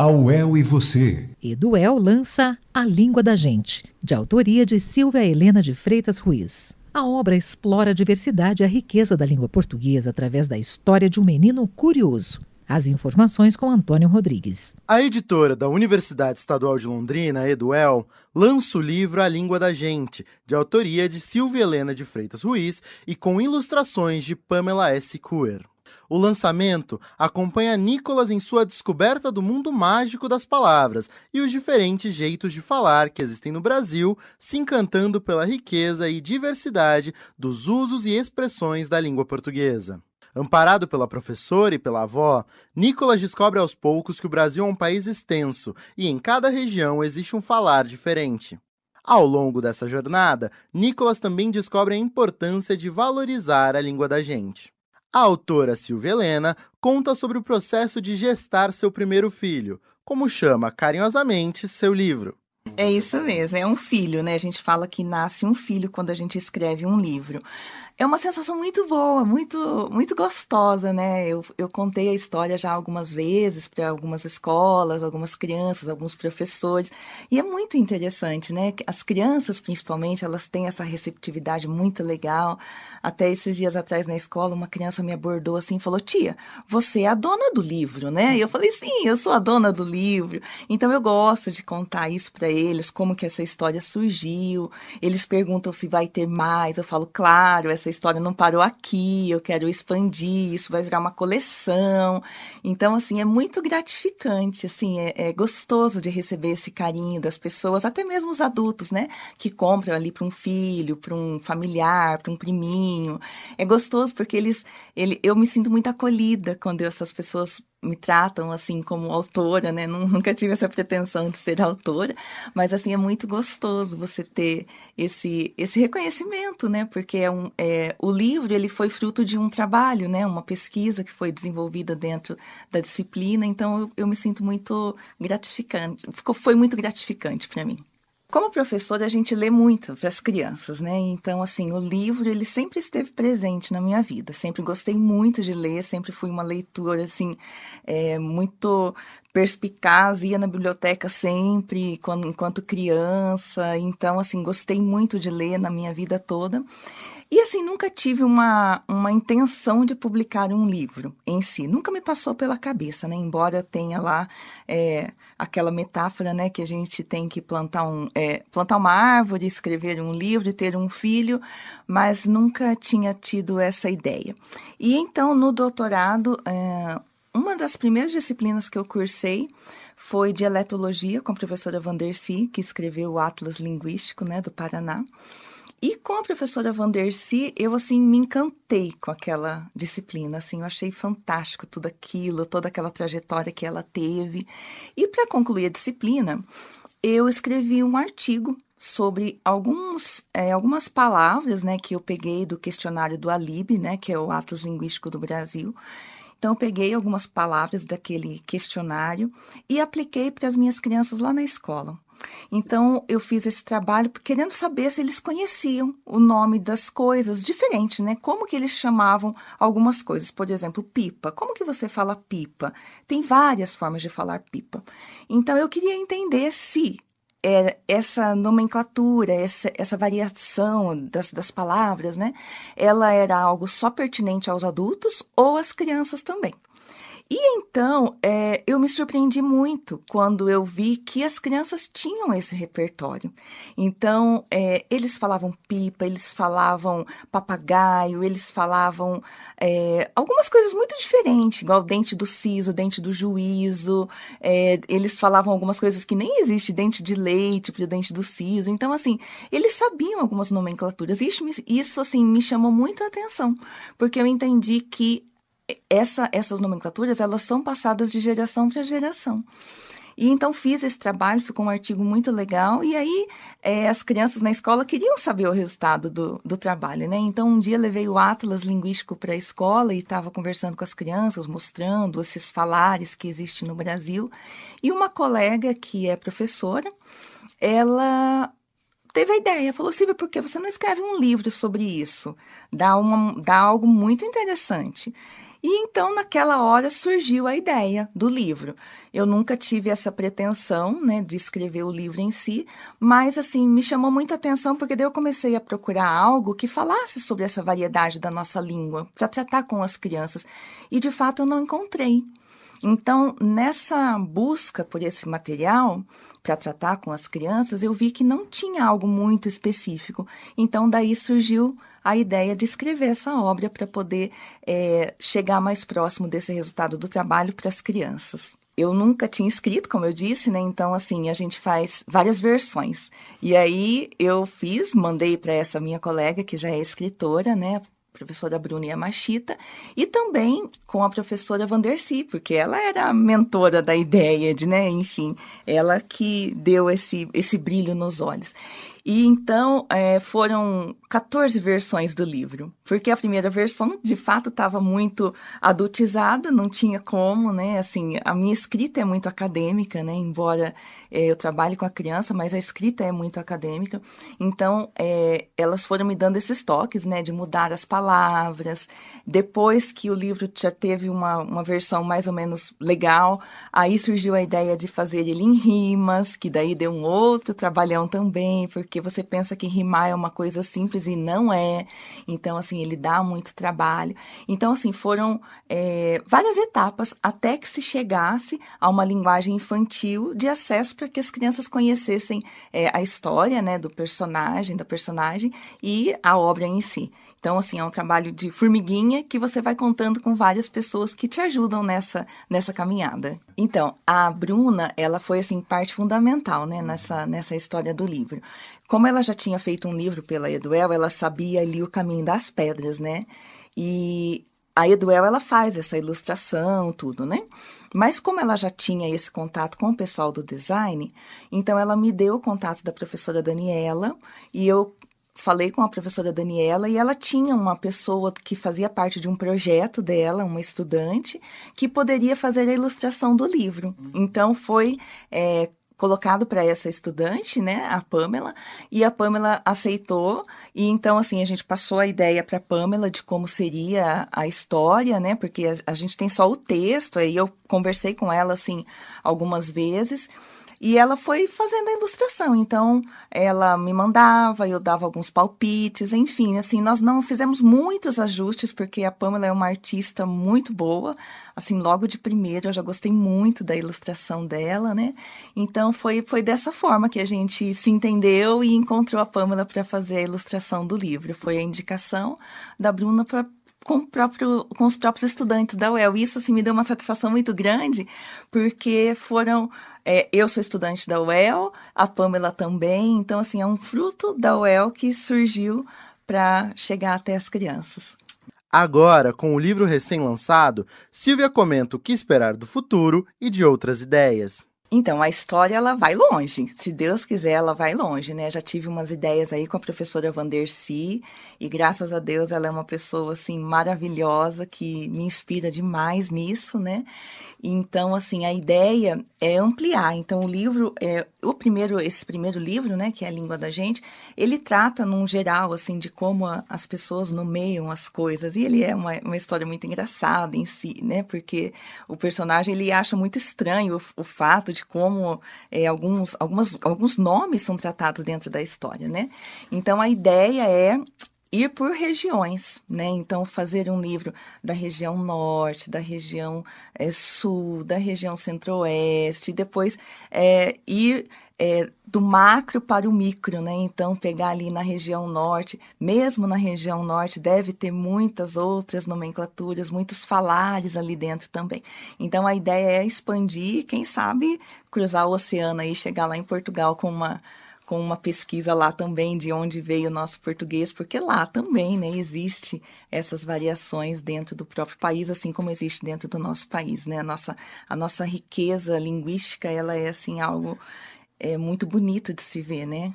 A UEL e você. Eduel lança A Língua da Gente, de autoria de Silvia Helena de Freitas Ruiz. A obra explora a diversidade e a riqueza da língua portuguesa através da história de um menino curioso. As informações com Antônio Rodrigues. A editora da Universidade Estadual de Londrina, Eduel, lança o livro A Língua da Gente, de autoria de Silvia Helena de Freitas Ruiz e com ilustrações de Pamela S. Kuer. O lançamento acompanha Nicolas em sua descoberta do mundo mágico das palavras e os diferentes jeitos de falar que existem no Brasil, se encantando pela riqueza e diversidade dos usos e expressões da língua portuguesa. Amparado pela professora e pela avó, Nicolas descobre aos poucos que o Brasil é um país extenso e em cada região existe um falar diferente. Ao longo dessa jornada, Nicolas também descobre a importância de valorizar a língua da gente. A autora Silvia Helena conta sobre o processo de gestar seu primeiro filho, como chama carinhosamente seu livro. É isso mesmo, é um filho, né? A gente fala que nasce um filho quando a gente escreve um livro. É uma sensação muito boa, muito gostosa, né? Eu contei a história já algumas vezes para algumas escolas, algumas crianças, alguns professores, e é muito interessante, né? As crianças, principalmente, elas têm essa receptividade muito legal. Até esses dias atrás na escola, uma criança me abordou assim e falou: tia, você é a dona do livro, né? E eu falei: sim, eu sou a dona do livro. Então eu gosto de contar isso para eles, como que essa história surgiu. Eles perguntam se vai ter mais, eu falo: claro, essa história não parou aqui, eu quero expandir, isso vai virar uma coleção. Então, assim, é muito gratificante, assim, é gostoso de receber esse carinho das pessoas, até mesmo os adultos, né, que compram ali para um filho, para um familiar, para um priminho. É gostoso porque eu me sinto muito acolhida quando essas pessoas me tratam assim como autora, né? Nunca tive essa pretensão de ser autora, mas assim é muito gostoso você ter esse reconhecimento, né? Porque o livro ele foi fruto de um trabalho, né? Uma pesquisa que foi desenvolvida dentro da disciplina, então eu me sinto muito gratificante. Foi muito gratificante para mim. Como professora, a gente lê muito para as crianças, né? Então, assim, o livro, ele sempre esteve presente na minha vida. Sempre gostei muito de ler, sempre fui uma leitora, assim, muito perspicaz, ia na biblioteca sempre, enquanto criança. Então, assim, gostei muito de ler na minha vida toda. E, assim, nunca tive uma intenção de publicar um livro em si. Nunca me passou pela cabeça, né? Embora tenha lá aquela metáfora, né? Que a gente tem que plantar uma árvore, escrever um livro e ter um filho, mas nunca tinha tido essa ideia. E, então, no doutorado, uma das primeiras disciplinas que eu cursei foi dialetologia com a professora Vandercy, que escreveu o Atlas Linguístico, né, do Paraná. E com a professora Vandercy, eu, assim, me encantei com aquela disciplina, assim, eu achei fantástico tudo aquilo, toda aquela trajetória que ela teve. E para concluir a disciplina, eu escrevi um artigo sobre algumas palavras, né, que eu peguei do questionário do ALIB, né, que é o Atlas Linguístico do Brasil. Então, eu peguei algumas palavras daquele questionário e apliquei para as minhas crianças lá na escola. Então, eu fiz esse trabalho querendo saber se eles conheciam o nome das coisas diferente, né? Como que eles chamavam algumas coisas. Por exemplo, pipa. Como que você fala pipa? Tem várias formas de falar pipa. Então, eu queria entender se essa nomenclatura, essa variação das palavras, né? Ela era algo só pertinente aos adultos ou às crianças também. E então, eu me surpreendi muito quando eu vi que as crianças tinham esse repertório. Então, eles falavam pipa, eles falavam papagaio, eles falavam algumas coisas muito diferentes, igual dente do siso, dente do juízo. Eles falavam algumas coisas que nem existe, dente de leite para o dente do siso. Então, assim, eles sabiam algumas nomenclaturas. Isso assim, me chamou muita atenção, porque eu entendi que essas nomenclaturas, elas são passadas de geração para geração. E então fiz esse trabalho, ficou um artigo muito legal, e aí as crianças na escola queriam saber o resultado do trabalho, né? Então um dia levei o Atlas Linguístico para a escola e estava conversando com as crianças, mostrando esses falares que existem no Brasil, e uma colega que é professora, ela teve a ideia, falou: Silvia, por que você não escreve um livro sobre isso? Dá algo muito interessante. E então, naquela hora, surgiu a ideia do livro. Eu nunca tive essa pretensão, né, de escrever o livro em si, mas, assim, me chamou muita atenção porque daí eu comecei a procurar algo que falasse sobre essa variedade da nossa língua, para tratar com as crianças. E, de fato, eu não encontrei. Então, nessa busca por esse material para tratar com as crianças, eu vi que não tinha algo muito específico. Então, daí surgiu a ideia de escrever essa obra para poder chegar mais próximo desse resultado do trabalho para as crianças. Eu nunca tinha escrito, como eu disse, né? Então, assim, a gente faz várias versões. E aí eu mandei para essa minha colega, que já é escritora, né? Professora Bruna Yamashita, e também com a professora Vandercy, porque ela era a mentora da ideia, né? Enfim, ela que deu esse brilho nos olhos. E então foram 14 versões do livro, porque a primeira versão, de fato, estava muito adultizada, não tinha como, né? Assim, a minha escrita é muito acadêmica, né? Embora eu trabalhe com a criança, mas a escrita é muito acadêmica. Então, elas foram me dando esses toques, né? De mudar as palavras. Depois que o livro já teve uma versão mais ou menos legal, aí surgiu a ideia de fazer ele em rimas, que daí deu um outro trabalhão também, porque você pensa que rimar é uma coisa simples e não é. Então, assim, ele dá muito trabalho. Então, assim, foram várias etapas até que se chegasse a uma linguagem infantil de acesso para que as crianças conhecessem a história, né, da personagem e a obra em si. Então, assim, é um trabalho de formiguinha que você vai contando com várias pessoas que te ajudam nessa caminhada. Então, a Bruna, ela foi, assim, parte fundamental, né, nessa história do livro. Como ela já tinha feito um livro pela Eduel, ela sabia ali o caminho das pedras, né? E a Eduel, ela faz essa ilustração, tudo, né? Mas como ela já tinha esse contato com o pessoal do design, então ela me deu o contato da professora Daniela e eu falei com a professora Daniela e ela tinha uma pessoa que fazia parte de um projeto dela, uma estudante, que poderia fazer a ilustração do livro. Então, foi colocado para essa estudante, né, a Pamela, e a Pamela aceitou, e então, assim, a gente passou a ideia para a Pamela de como seria a história, né, porque a gente tem só o texto, aí eu conversei com ela, assim, algumas vezes, e ela foi fazendo a ilustração, então ela me mandava, eu dava alguns palpites, enfim, assim, nós não fizemos muitos ajustes, porque a Pamela é uma artista muito boa, assim, logo de primeiro eu já gostei muito da ilustração dela, né, então foi dessa forma que a gente se entendeu e encontrou a Pamela para fazer a ilustração do livro, foi a indicação da Bruna com os próprios estudantes da UEL. Isso, assim, me deu uma satisfação muito grande, porque eu sou estudante da UEL, a Pamela também, então, assim, é um fruto da UEL que surgiu para chegar até as crianças. Agora, com o livro recém-lançado, Silvia comenta o que esperar do futuro e de outras ideias. Então, a história, ela vai longe. Se Deus quiser, ela vai longe, né? Já tive umas ideias aí com a professora Vandercy e, graças a Deus, ela é uma pessoa, assim, maravilhosa, que me inspira demais nisso, né? Então, assim, a ideia é ampliar. Então, o livro, esse primeiro livro, né, que é A Língua da Gente, ele trata, num geral, assim, de como as pessoas nomeiam as coisas. E ele é uma história muito engraçada em si, né, porque o personagem, ele acha muito estranho o fato de como alguns nomes são tratados dentro da história, né. Então, a ideia é ir por regiões, né? Então, fazer um livro da região norte, da região sul, da região centro-oeste, e depois ir do macro para o micro, né? Então, pegar ali na região norte, mesmo na região norte, deve ter muitas outras nomenclaturas, muitos falares ali dentro também. Então, a ideia é expandir, quem sabe cruzar o oceano e chegar lá em Portugal com uma pesquisa lá também de onde veio o nosso português, porque lá também, né, existe essas variações dentro do próprio país, assim como existe dentro do nosso país, né? A nossa riqueza linguística, ela é, assim, algo muito bonito de se ver, né?